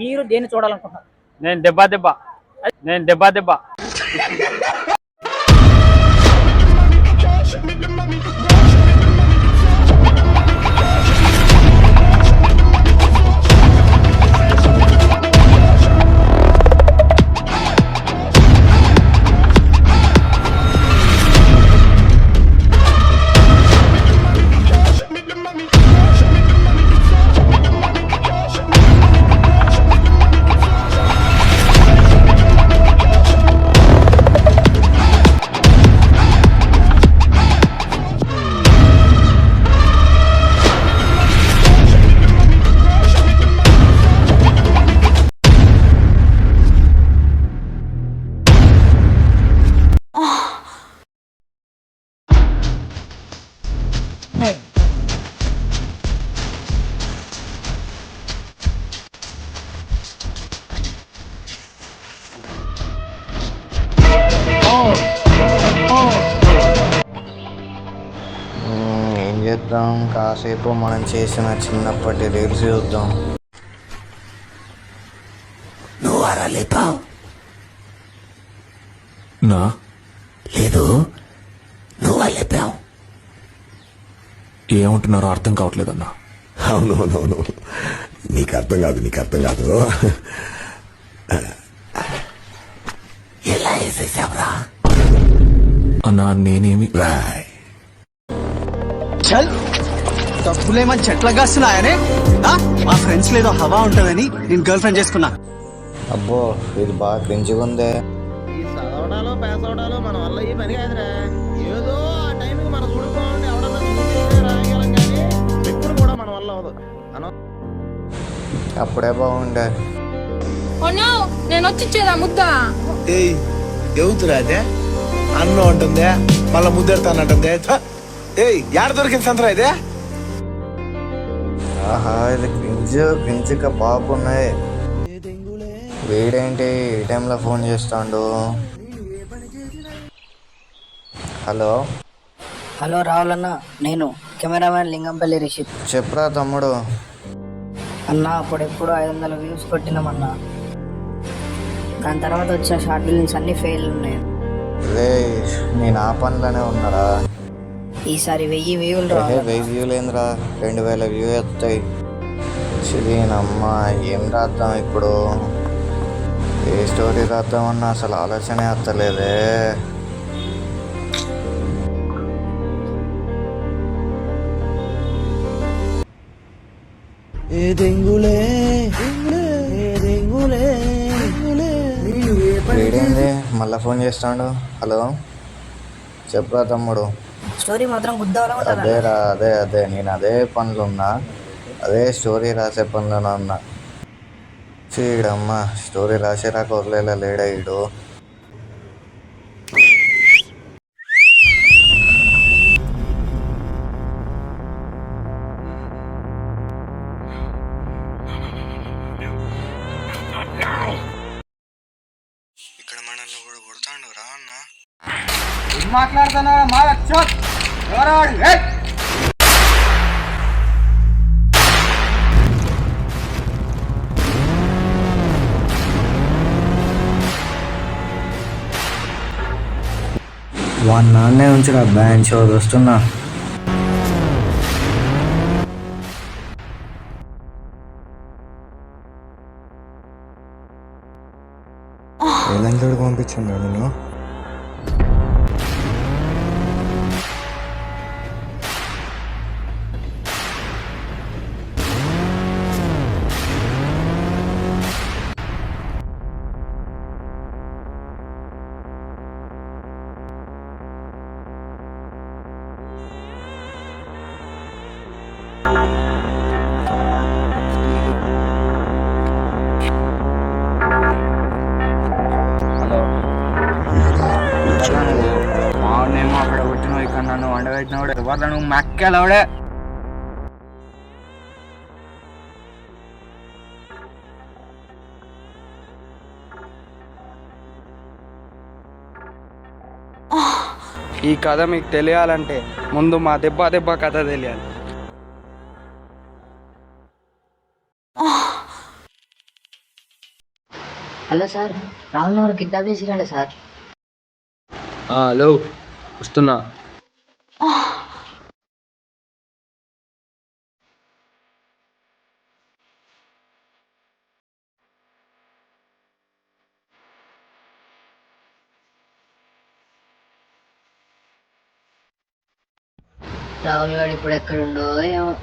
మీరు దేన్ని చూడాలనుకుంటున్నారు? నేను దెబ్బ దెబ్బ ఏం చేద్దాం, కాసేపు మనం చేసిన చిన్నప్పటి రీల్స్ చూద్దాం. నువ్వు అరా లేపావు? నా లేదు, నువ్వు లేపావు. ఏమంటున్నారో అర్థం కావట్లేదన్నా. అవునవునవును, నీకు అర్థం కాదు. ఎలా వేసేసావురా? అన్నా నేనేమి రాయ్ చల్, డబ్బులేమని చెట్ల కాస్తున్నాయనే. మా ఫ్రెండ్స్ లేదో హవా ఉంటుందని నేను గర్ల్ ఫ్రెండ్ చేసుకున్నా. అబ్బో, ఇది బాగా క్రించిగా ఉందే. ఈ చదవడాలు పాస్ అవడాలు మన వల్ల ఈ పని కాదురా. ఏదో ఆ టైంకి మన చూడుకోండి ఎవడన్నా చూస్తే రాయగలం, కానీ ఎప్పుడు కూడా మన వల్ల అవదు. అప్పుడే బాగుండే. నేను వచ్చిచ్చేదా ముద్ద? ఏయ్ ఎవతురా అదే అన్న ఉంటుందే, మళ్ళా ముద్దెడతానంటుందే. ఏయ్ యాడ దొరికింది సంతరా ఇదే? ఆహా, ఇది క్రించిగా బాగున్నాయి. వీడేంటి ఈ టైంలో ఫోన్ చేస్తాడు? హలో రాహుల్ అన్న, నేను కెమెరామ్యాన్ లింగంపల్లి రిషిత్. చెప్పరా తమ్ముడు. అన్న అప్పుడెప్పుడు 500 వ్యూస్ కొట్టినామన్నా. దాని తర్వాత వచ్చిన షార్ట్ ఫిల్మ్స్ అన్ని ఫెయిల్ ఉన్నాయి. రే, నేను ఆ పనిలోనే ఉన్నారా. ఈసారి 1000 వ్యూలు రా. 1000 వ్యూలు ఏంద్రా, 2000 వ్యూ వస్తాయి. చిరీనమ్మా, ఏం రాద్దాం ఇప్పుడు? ఏ స్టోరీ రాద్దామన్నా అసలు ఆలోచనే వస్తలేదే. వీడేంది మళ్ళా ఫోన్ చేస్తాడు? హలో, చెప్పరా తమ్ముడు. స్టోరీ మాత్రం గుద్దావలా. అదేరా, అదే నేను అదే పనులు ఉన్నా, అదే స్టోరీ రాసే పనులను ఉన్నా. చీడమ్మా, స్టోరీ రాసేరాక వదిలేలా లేడా ఈడు. ఇక్కడ మనల్ని కూడా కొడతాడు రా అన్న. మాట్లాడుతున్నా మా ఎవరాడు? 1 నాన్నే ఉంచురా, బ్యాన్ షో వస్తున్నా. ఏదంతడు పంపించండి నేను. మానేమో అక్కడ వచ్చినావు, ఇక్కడ నన్ను వండబెట్టినా కూడా ఎవరు నువ్వు మక్కెలవడే. ఈ కథ మీకు తెలియాలంటే ముందు మా దెబ్బ కథ తెలియాలి. Hello sir, Rahul Nagar kidnap చేసిరండి సార్. హలో, వస్తున్నా. రాహుల్ గారు ఇప్పుడు ఎక్కడుండో ఏమో.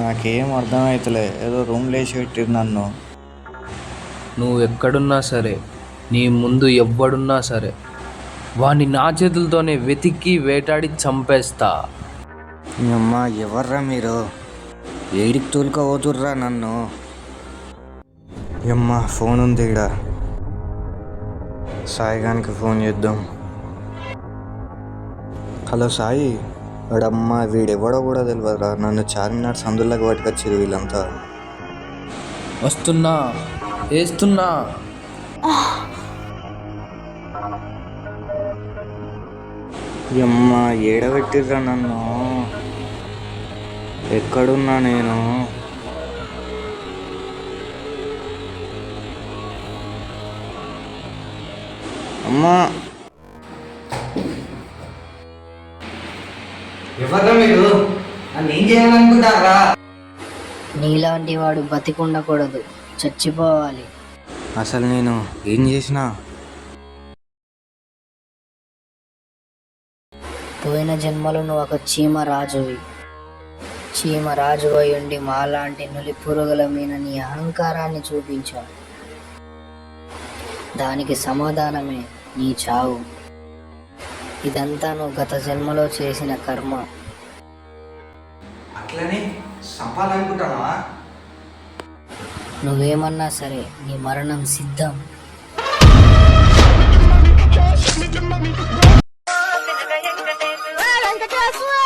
నాకేం అర్థమవుతలే, ఏదో రూమ్లో వేసి పెట్టిరు నన్ను. నువ్వు ఎక్కడున్నా సరే, నీ ముందు ఎవ్వడున్నా సరే, వాణ్ణి నా చేతులతోనే వెతికి వేటాడి చంపేస్తా. మీ అమ్మ ఎవర్రా మీరు? ఏడికి తోలుకోబోతుర్రా నన్ను? అమ్మ ఫోన్ ఉంది ఇక్కడ, సాయిగానికి ఫోన్ చేద్దాం. హలో సాయి, వాడమ్మ వీడెవడో కూడా తెలియదురా, నన్ను చార్మినార్ సందుల్లోకి పట్టుకొచ్చిరు వీళ్ళంతా. వస్తున్నా, వేస్తున్నా. అమ్మ ఏడబెట్టిర్రా నన్ను, ఎక్కడున్నా నేను? అమ్మా ఎవర్రా మీరు? నన్ను ఏం చేయాలనుకుంటారా? నీలాంటి వాడు బతికుండకూడదు, చచ్చిపోవాలి. అసలు నేను ఏం చేసినా? పోయిన జన్మలో నువ్వు ఒక చీమరాజువి. చీమరాజు అయి ఉండి మాలాంటి నులి పురుగుల మీద నీ అహంకారాన్ని చూపించావు. దానికి సమాధానమే నీ చావు. ఇదంతా నువ్వు గత జన్మలో చేసిన కర్మ. అట్లనే సంపాలనుకుంటావా? నువ్వేమన్నా సరే నీ మరణం సిద్ధం. వెంకటేశ్వర